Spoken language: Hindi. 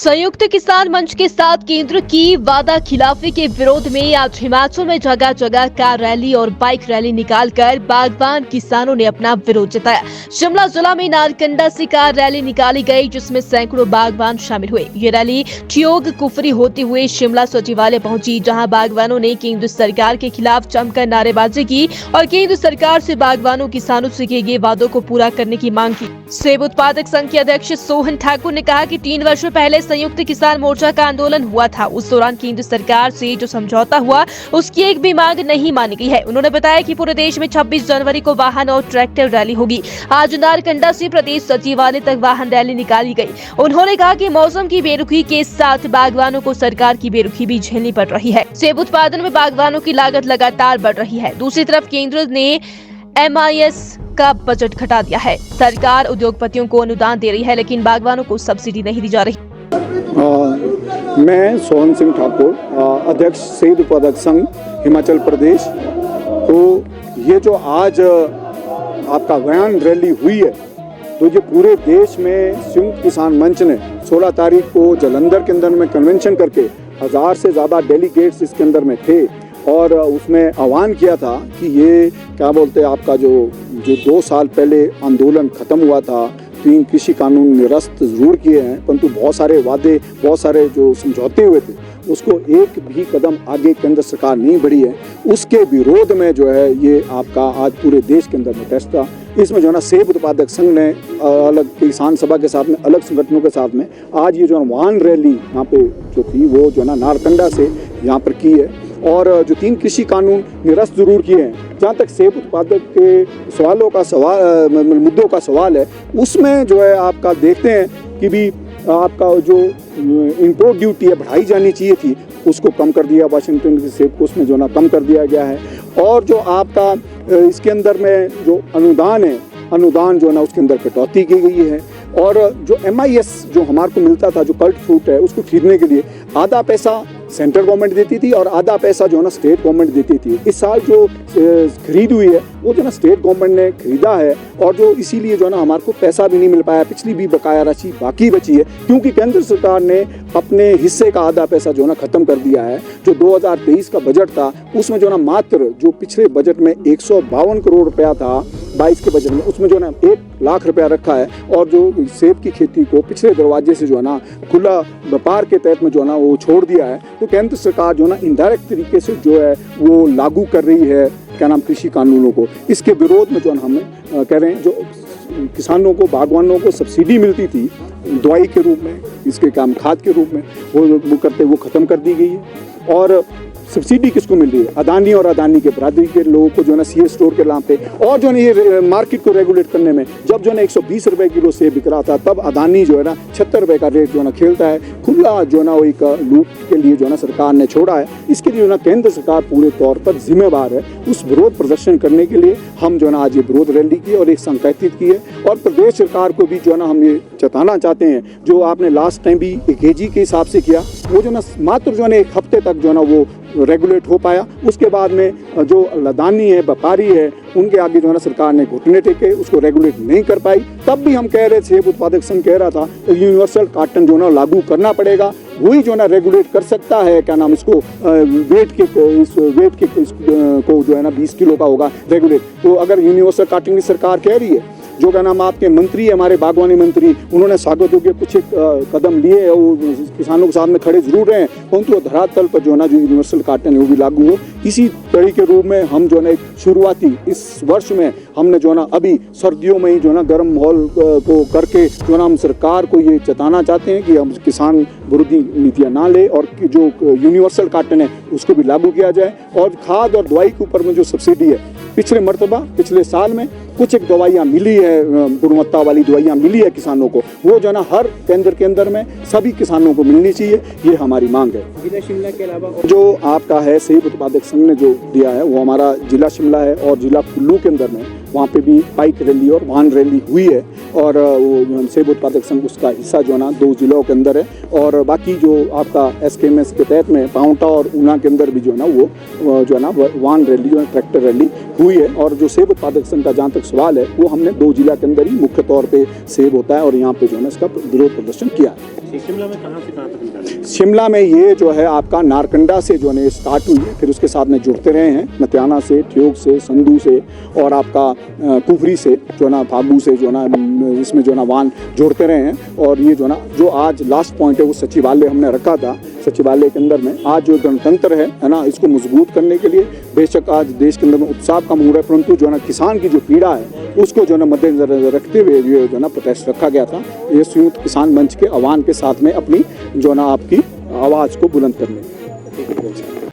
संयुक्त किसान मंच के साथ केंद्र की वादा खिलाफी के विरोध में आज हिमाचल में जगह जगह कार रैली और बाइक रैली निकालकर बागवान किसानों ने अपना विरोध जताया। शिमला जिला में नारकंडा से कार रैली निकाली गई, जिसमें सैकड़ों बागवान शामिल हुए। ये रैली ठियोग कुफरी होते हुए शिमला सचिवालय पहुंची, जहां बागवानों ने केंद्र सरकार के खिलाफ जमकर नारेबाजी की और केंद्र सरकार से बागवानों किसानों से किए गए वादों को पूरा करने की मांग की। सेब उत्पादक संघ के अध्यक्ष सोहन ठाकुर ने कहा कि 3 वर्षों पहले संयुक्त किसान मोर्चा का आंदोलन हुआ था। उस दौरान केंद्र सरकार से जो समझौता हुआ उसकी एक भी मांग नहीं मानी गई है। उन्होंने बताया कि पूरे देश में 26 जनवरी को वाहन और ट्रैक्टर रैली होगी। आज नारकंडा से प्रदेश सचिवालय तक वाहन रैली निकाली गई। उन्होंने कहा कि मौसम की बेरुखी के साथ बागवानों को सरकार की बेरुखी भी झेलनी पड़ रही है। सेब उत्पादन में बागवानों की लागत लगातार बढ़ रही है। दूसरी तरफ केंद्र ने MIS का बजट घटा दिया है। सरकार उद्योगपतियों को अनुदान दे रही है, लेकिन बागवानों को सब्सिडी नहीं दी जा रही। मैं सोहन सिंह ठाकुर, अध्यक्ष सेब उत्पादक संघ हिमाचल प्रदेश। तो ये जो आज आपका वाहन रैली हुई है, तो ये पूरे देश में संयुक्त किसान मंच ने 16 तारीख को जालंधर के अंदर में कन्वेंशन करके 1000 से ज़्यादा डेलीगेट्स इसके अंदर में थे और उसमें आह्वान किया था कि ये क्या बोलते हैं आपका जो 2 साल पहले आंदोलन ख़त्म हुआ था, 3 कृषि कानून निरस्त ज़रूर किए हैं, परंतु बहुत सारे वादे, बहुत सारे जो समझौते हुए थे उसको एक भी कदम आगे केंद्र सरकार नहीं बढ़ी है। उसके विरोध में जो है ये आपका आज पूरे देश के अंदर में टेस्ट था। इसमें जो है ना सेब उत्पादक संघ ने अलग किसान सभा के साथ में, अलग संगठनों के साथ में आज ये जो वाहन रैली यहाँ पे जो थी वो जो है ना नारकंडा से यहाँ पर की है। और जो 3 कृषि कानून निरस्त जरूर किए हैं, जहाँ तक सेब उत्पादक के सवालों का मुद्दों का सवाल है, उसमें जो है आपका देखते हैं कि भी आपका जो इंपोर्ट ड्यूटी है बढ़ाई जानी चाहिए थी, उसको कम कर दिया वाशिंगटन के सेब को, उसमें जो ना कम कर दिया गया है। और जो आपका इसके अंदर में जो अनुदान है, अनुदान जो है ना उसके अंदर कटौती की गई है। और जो MIS जो हमारे को मिलता था, जो कल्ट फ्रूट है, उसको खरीदने के लिए आधा पैसा सेंट्रल गवर्नमेंट देती थी और आधा पैसा जो है ना स्टेट गवर्नमेंट देती थी। इस साल जो खरीद हुई है वो जो ना स्टेट गवर्नमेंट ने खरीदा है और जो इसीलिए जो है ना हमारे को पैसा भी नहीं मिल पाया। पिछली भी बकाया राशि बाकी बची है, क्योंकि केंद्र सरकार ने अपने हिस्से का आधा पैसा जो है ना ख़त्म कर दिया है। जो 2023 का बजट था उसमें जो है ना मात्र जो पिछले बजट में 152 करोड़ रुपया था, 22 के बजट में उसमें जो है ना 1 लाख रुपया रखा है। और जो सेब की खेती को पिछले दरवाजे से जो है ना खुला व्यापार के तहत में जो है ना वो छोड़ दिया है। तो केंद्र सरकार जो है ना इनडायरेक्ट तरीके से जो है वो लागू कर रही है क्या नाम कृषि कानूनों को। इसके विरोध में जो है हम कह रहे हैं, जो किसानों को, बागवानों को सब्सिडी मिलती थी दवाई के रूप में, इसके काम खाद के रूप में, वो करते वो ख़त्म कर दी गई है। और सब्सिडी किसको मिल रही है? अदानी और अदानी के बरादरी के लोगों को जो है ना CA स्टोर के नाम पे। और जो है ना ये मार्केट को रेगुलेट करने में, जब जो है ना 120 रुपए किलो सेब बिक रहा था, तब अदानी जो है ना 76 रुपए का रेट जो है ना खेलता है। खुला जो है ना वो एक लूट के लिए जो है ना सरकार ने छोड़ा है। इसके लिए जो है ना केंद्र सरकार पूरे तौर पर जिम्मेवार है। उस विरोध प्रदर्शन करने के लिए हम जो है ना आज ये विरोध रैली की और एक संकेतित की है। और प्रदेश सरकार को भी जो है ना हम ये जताना चाहते हैं, जो आपने लास्ट टाइम भी AKG के हिसाब से किया, वो जो ना मात्र जो है ना 1 हफ्ते तक जो है ना वो रेगुलेट हो पाया। उसके बाद में जो अदानी है, व्यापारी है, उनके आगे जो है ना सरकार ने घुटने टेके, उसको रेगुलेट नहीं कर पाई। तब भी हम कह रहे, सेब उत्पादक संघ कह रहा था तो यूनिवर्सल कार्टन जो है ना लागू करना पड़ेगा। वही जो है ना रेगुलेट कर सकता है क्या नाम इसको वेट के को जो है ना 20 किलो का होगा रेगुलेट। तो अगर यूनिवर्सल कार्टन की सरकार कह रही है, जो क्या नाम आपके मंत्री है, हमारे बागवानी मंत्री, उन्होंने स्वागत योग्य कुछ एक कदम लिए है, वो किसानों के साथ में खड़े जरूर रहे हैं, परंतु धरातल पर जो है ना जो यूनिवर्सल कार्टन है वो भी लागू हो। इसी तरह के रूप में हम जो है ना एक शुरुआती इस वर्ष में हमने जो है ना अभी सर्दियों में ही जो है ना गर्म माहौल को करके जो है ना हम सरकार को ये जताना चाहते हैं कि हम किसान विरोधी नीतियाँ ना ले और जो यूनिवर्सल कार्टन है उसको भी लागू किया जाए। और खाद और दवाई के ऊपर में जो सब्सिडी है, पिछले साल में कुछ एक दवाइयाँ मिली है, गुणवत्ता वाली दवाइयाँ मिली है किसानों को, वो जो है ना हर केंद्र के अंदर में सभी किसानों को मिलनी चाहिए, ये हमारी मांग है। जिला शिमला के अलावा जो आपका है सेब उत्पादक संघ ने जो दिया है वो हमारा जिला शिमला है और जिला कुल्लू के अंदर में, वहाँ पे भी बाइक रैली और वाहन रैली हुई है। और वो जो है सेब उत्पादक संघ उसका हिस्सा जो है ना 2 जिलों के अंदर है, और बाकी जो आपका SKMS के तहत में पाउंटा और ऊना के अंदर भी जो है ना वो जो है ना वाहन रैली जो है ट्रैक्टर रैली हुई है। और जो सेब उत्पादक संघ का जहाँ तक सवाल है वो हमने 2 जिला के अंदर ही मुख्य तौर पे सेब होता है और यहाँ पे जो है ना इसका विरोध प्रदर्शन किया है। शिमला में कहाँ से कहाँ तक निकाले? शिमला में ये जो है आपका नारकंडा से जो है स्टार्ट हुई है, फिर उसके साथ में जुड़ते रहे हैं नत्याना से, ठियोग से, संधू से और आपका कुफरी से जो है ना फागू से जो है ना इसमें जो है ना वाहन जोड़ते रहे हैं। और ये जो है ना जो आज लास्ट पॉइंट है वो सचिवालय हमने रखा था। सचिवालय के अंदर में आज जो गणतंत्र है ना इसको मजबूत करने के लिए बेशक आज देश के अंदर में उत्साह का मूड है, परंतु जो है ना किसान की जो पीड़ा है उसको जो है ना मद्देनजर रखते हुए ये जो है ना प्रोटेस्ट रखा गया था। ये संयुक्त किसान मंच के आह्वान के साथ में अपनी जो है ना आपकी आवाज़ को बुलंद करने।